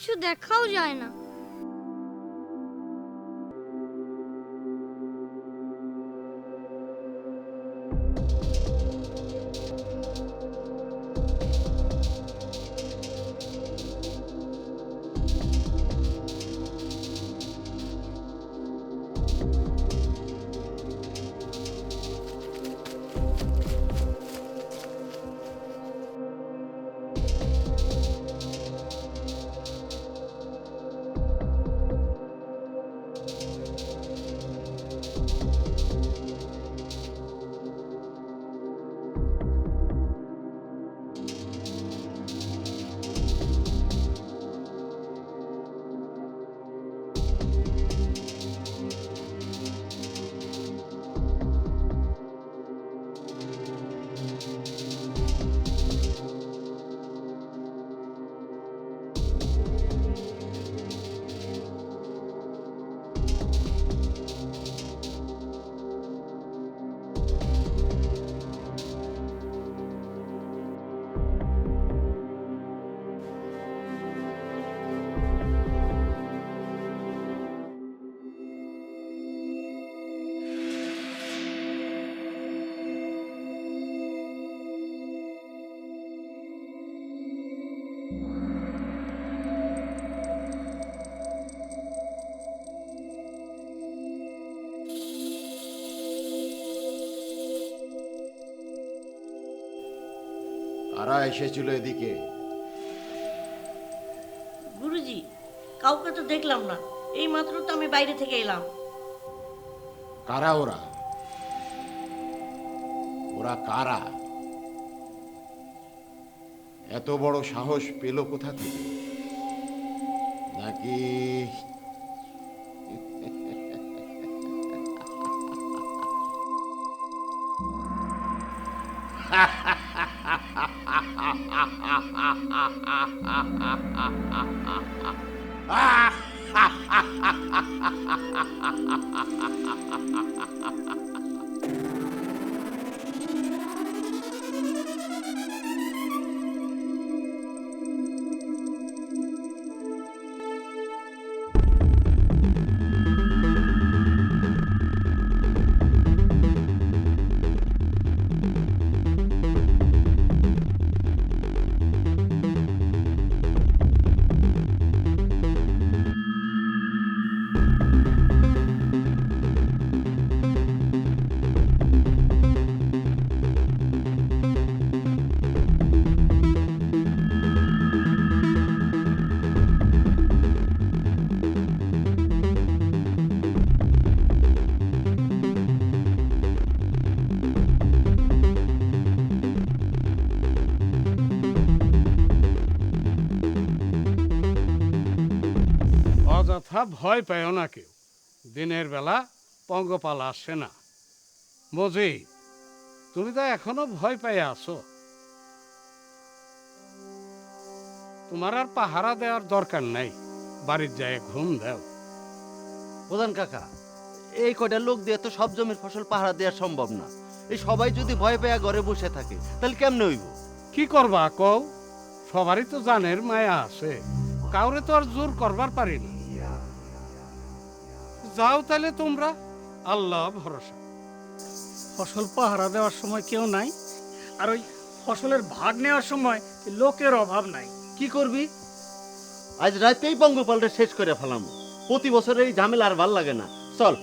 কিছু দেখাও যায় না। কারা এসেছিল এদিকে? গুরুজি, কাউকে তো দেখলাম না। এই মাত্র তো আমি বাইরে থেকে এলাম। কারা ওরা? ওরা কারা? এত বড় সাহস পেল কোথা থেকে? নাকি অযথা ভয় পেও না কেউ। দিনের বেলা পঙ্গপাল আসে না। মজি, তুমি তো এখনো ভয় পেয়ে আছো। তোমার আর পাহারা দেওয়ার দরকার নাই, বাড়ির যায় ঘুম দাও। প্রধান কাকা, এই কয়টা লোক দিয়ে তো সব জমির ফসল পাহারা দেওয়া সম্ভব না। এই সবাই যদি ভয় পেয়ে ঘরে বসে থাকে তাহলে কেমনে হইব? কি করবা কও? সবারই তো জানের মায়া আছে, কাউরে তো আর জোর করবার পারি না। যাও তাহলে তোমরা, আল্লাহ ভরসা। ফসল পাহারা দেওয়ার সময় কেউ নাই, আর ওই ফসলের ভাগ নেওয়ার সময় লোকের অভাব নাই। কি করবি? আজ রাতেই পঙ্গপালটা শেষ করে ফেলাম। প্রতি বছর এই ঝামেলা আর ভাল লাগে না। চল।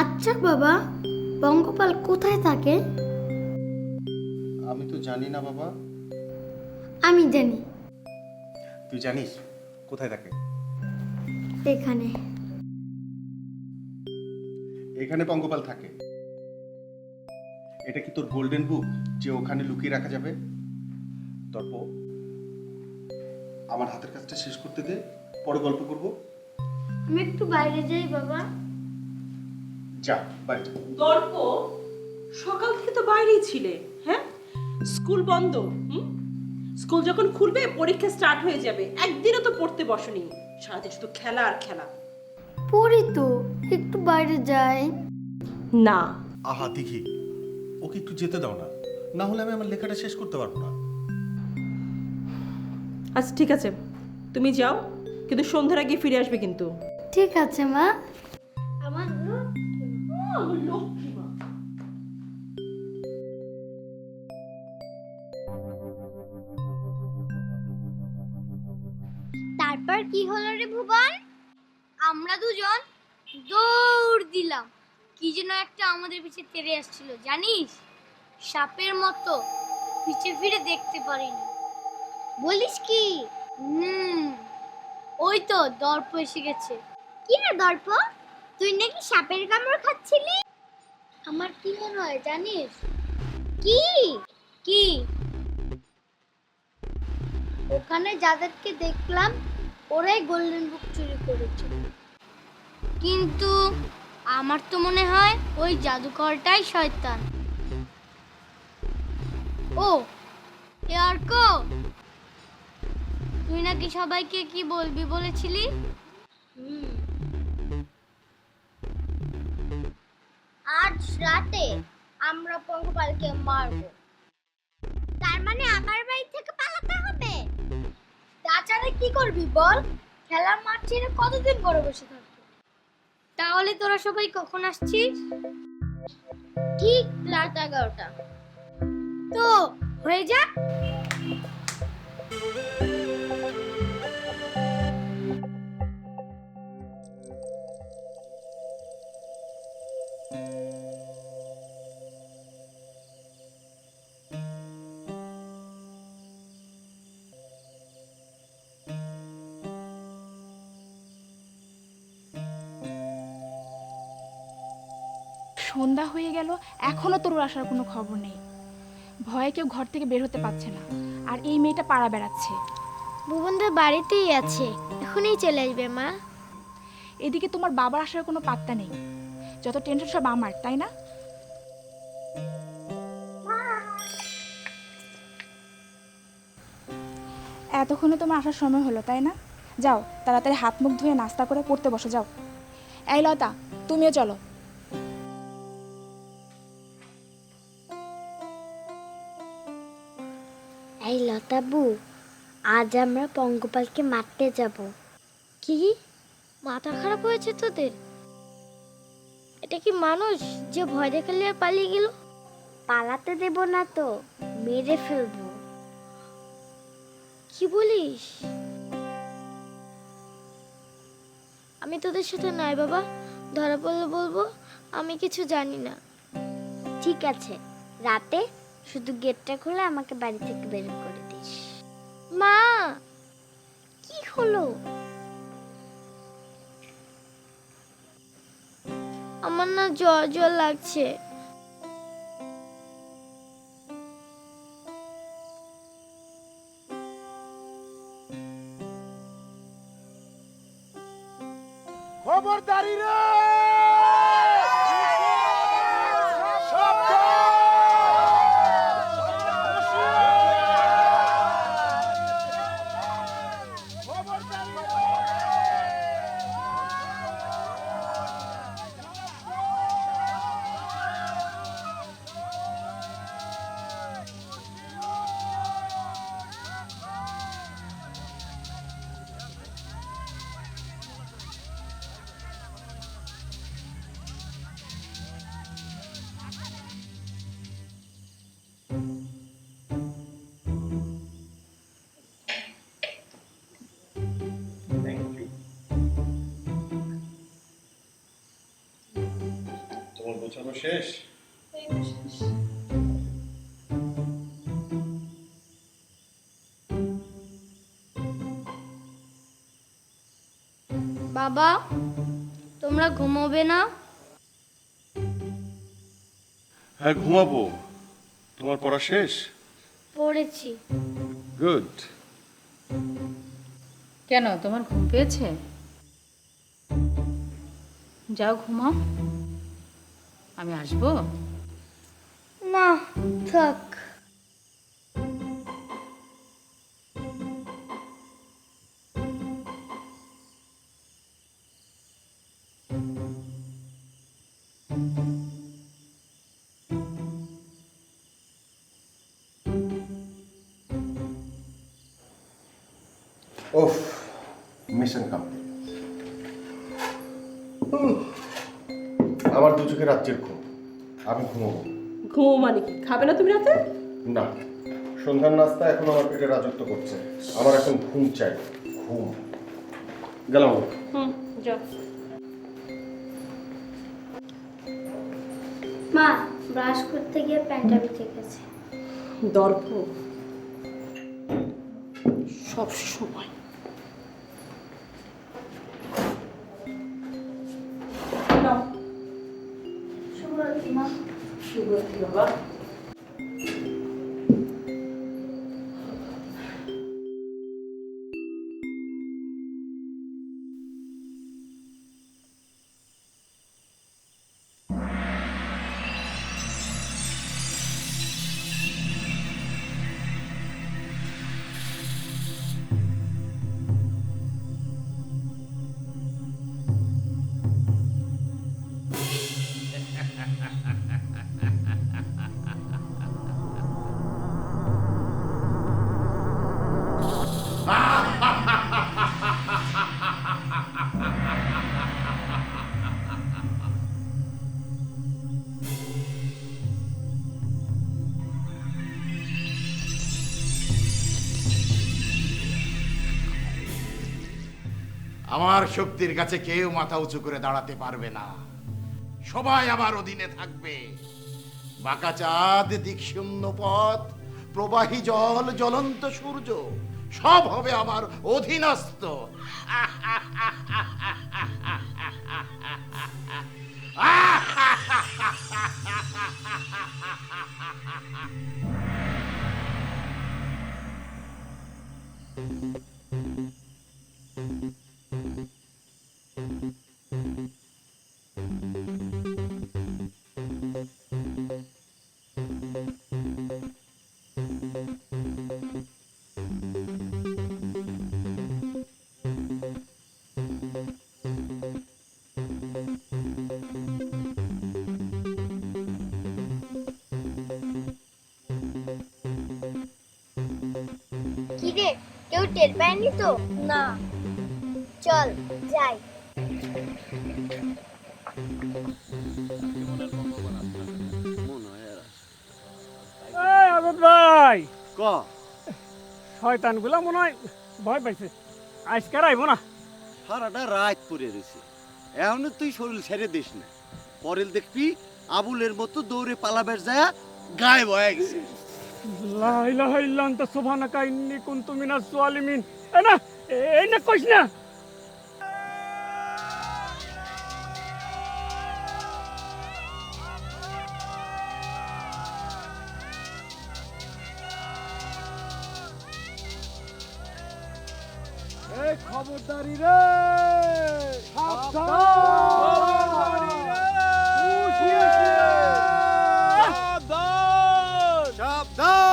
আচ্ছা বাবা, পঙ্গপাল কোথায় থাকে? আমি তো জানি না বাবা। আমি জানি। তুই জানিস কোথায় থাকে? এখানে। এখানে পঙ্গপাল থাকে? এটা কি তোর গোল্ডেন বুক যে ওখানে লুকিয়ে রাখা যাবে? তর্প, আমার হাতের কাজটা শেষ করতে দে, পরে গল্প করব। আমি একটু বাইরে যাই বাবা। যা বাইরে যা। দর্প, সকাল থেকে তো বাইরেই ছিলে। হ্যাঁ, স্কুল বন্ধ। স্কুল যখন খুলবে পরীক্ষা স্টার্ট হয়ে যাবে, একদিনও তো পড়তে বসনি। সারাদিন শুধু খেলা আর খেলা। পড়ি তো, একটু বাইরে যাই। না, আহা দেখি, ওকে একটু যেতে দাও না, না হলে আমি আমার লেখাটা শেষ করতে পারবো না। আচ্ছা ঠিক আছে, তুমি যাও, কিন্তু সন্ধ্যার আগে ফিরে আসবে কিন্তু। ঠিক আছে মা। আমার লক্ষ্মী মা। তারপর কি হলো রে ভুবন? আমরা দুজন দৌড় দিলাম, কি যেন একটা আমাদের পিছে তেড়ে আসছিল জানিস, সাপের মতো। পিছে ফিরে দেখতে পারিনি। বলিস কি? ওই তো দর্প এসে গেছে। কি রে দর্প, তুই নাকি সাপের কামড় খাচ্ছিলি? আমার কি মনে হয় জানিস? কি কি ওখানে যাদেরকে দেখলাম ওরাই গোল্ডেন বুক চুরি করেছে, কিন্তু আমার তো মনে হয় ওই জাদুকরটাই শয়তান। ও এ অর্ক, তুই নাকি সবাইকে কি বলবি বলেছিলি? আজ রাতে আমরা পঙ্গপালকে মারবো। তার মানে আমার বাড়ি থেকে পালাতে হবে? তাছাড়া কি করবি বল? খেলার মাঠ ছেড়ে কতদিন ঘরে বসে থাকবি? তাহলে তোরা সবাই কখন আসছিস? ঠিক রাত 11টা। তো হয়ে যা। সন্ধ্যা হয়ে গেল, এখনো তোর আসার কোনো খবর নেই। ভয়ে কেউ ঘর থেকে বের হতে পারছে না, আর এই মেয়েটা পাড়া বেড়াচ্ছে। ভুবনদের বাড়িতেই আছে, এখনই চলে আসবে মা। এদিকে তোমার বাবার আসার কোনো পাত্তা নেই। যত টেনশন সব আমার, তাই না? এতক্ষণে তোমার আসার সময় হলো, তাই না? যাও তাড়াতাড়ি হাত মুখ ধুয়ে নাস্তা করে পড়তে বসো, যাও। এই লতা, তুমিও চলো। এই লতাবু, আজ আমরা পঙ্গপালকে মারতে যাব। কি মাথা খারাপ হয়েছে তোদের? এটা কি মানুষ যে ভয় দেখালে আর পালিয়ে গেল? পালাতে দেব না তো, মেরে ফেলবো। কি বলিস? আমি তোদের সাথে নাই বাবা, ধরা পড়লে বলবো আমি কিছু জানি না। ঠিক আছে, রাতে শুধু গেটটা খুলে আমাকে বাড়ি থেকে বের করে দিস। মা, কি হলো? আমার না জ্বর জ্বর লাগছে। খবরদারি রে! তোমার গোছানো শেষ? বাবা, তোমরা ঘুমোবে না? হ্যাঁ ঘুমাবো। তোমার পড়া শেষ? পড়েছি। গুড। কেন, তোমার ঘুম পেয়েছে? যাও ঘুমাও, আমি আসবো। না থাক। ওফ, মিশন কমপ্লিট। আমার দু চোখে রাজ্যের ঘুম, আমি ঘুমোবো। ঘুমো মানে কি, খাবে না তুমি রাতে? না, সন্ধ্যার নাস্তা এখন আমার পেটে রাজত্ব করছে। আমার এখন ঘুম চাই, ঘুম। গেলাম। যাও। মা, ব্রাশ করতে গিয়ে প্যান্টটা ভিজে গেছে। দর্প সব সময়। নাও। শুভরাত্রি মা। শুভরাত্রি বাবা। আমার শক্তির কাছে কেউ মাথা উঁচু করে দাঁড়াতে পারবে না। সবাই আমার অধীনে থাকবে। বাঁকা চাঁদ, দিকশূন্য পথ, প্রবাহী জল, জ্বলন্ত সূর্য সব হবে আমার অধীনস্থ। কি রে, কেউ টের পায়নি তো? না। চল যাই। এই আজাদ ভাই, ক শয়তানগুলা মনে হয় ভয় পাইছে, আজকার আইব না। সারাটা রাত পরে রয়েছে, এখন তুই শরীর ছেড়ে দিস না। পরেল দেখবি আবুলের মতো দৌড়ে পালাবের যায় গায়ে বয়ে গেছে। লা ইলাহা ইল্লা আনতা সুবহানাকা ইন্নী কুনতু মিনাজ জালিমিন। না, এই না কইস না। এই খবরদারি রে, সাবধান! সাবধান!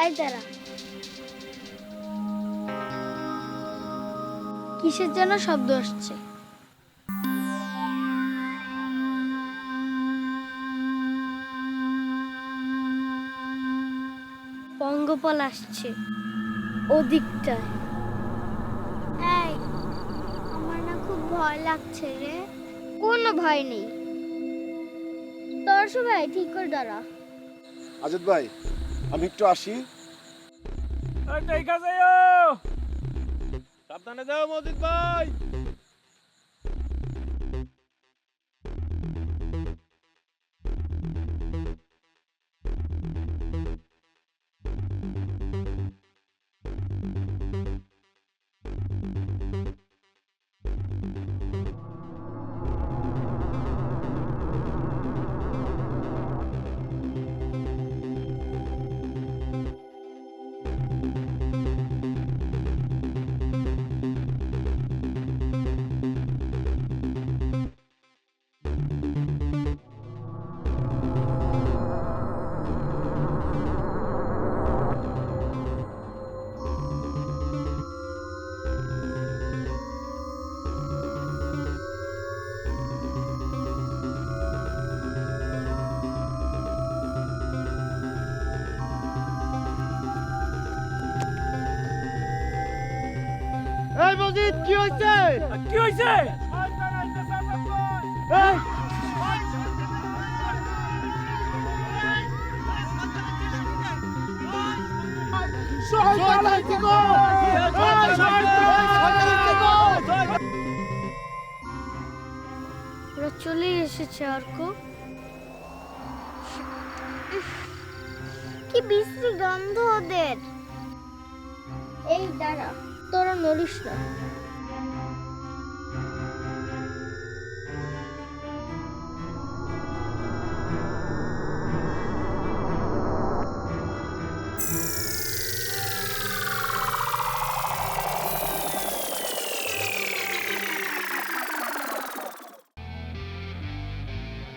এই দাঁড়া। কিসের যেন শব্দ আসছে। পঙ্গপাল আসছে ওদিকটায়। এই, আমার না খুব ভয় লাগছে রে। কোনো ভয় নেই, তোর সবাই ঠিক করে দাঁড়া। আজাদ ভাই, আমি একটু আসি। সাবধানে যাও মজিদ ভাই। এই মজিদ, কি হয়েছে? কি হয়েছে? ওরা চলে এসেছে অর্ক। কি বিশ্রী গন্ধ ওদের। এই দাঁড়া, তোরা নড়িস না।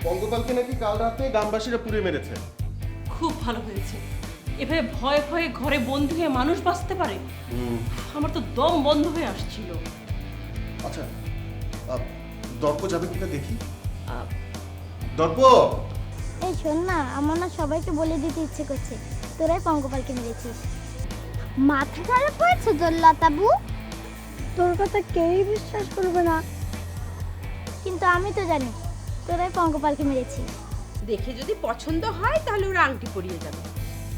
পঙ্গপালকে নাকি কাল রাতে গ্রামবাসীরা পুড়ে মেরেছে। খুব ভালো হয়েছে। এভাবে ভয়ে ভয়ে ঘরে বন্দি হয়ে মানুষ বাঁচতে পারে? আমার তো দম বন্ধ হয়ে আসছিল। আচ্ছা, দর্প যাবে কিনা দেখি। দর্প, এই শোন না, আমার না সবাইকে বলে দিতে ইচ্ছে করছে তোরাই পঙ্গপালকে মেরেছিস। মাথা খারাপ হয়েছে তোর লতাবু? তোর কথা কেউই বিশ্বাস করবে না, কিন্তু আমি তো জানি তোরাই পঙ্গপালকে মেরেছিস। দেখে যদি পছন্দ হয় তাহলে ওরা আংটি পরিয়ে যাবে।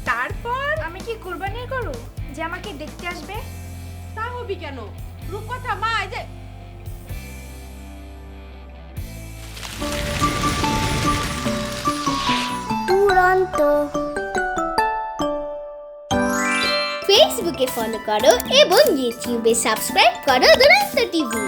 তারপর আমি কি কুরবানি করব যে আমাকে দেখতে আসবে? তা হবি কেন? রূপকথা মা, এই যে দুরন্ত। ফেসবুকে ফলো করো এবং ইউটিউবে সাবস্ক্রাইব করো দুরন্ত টিভি।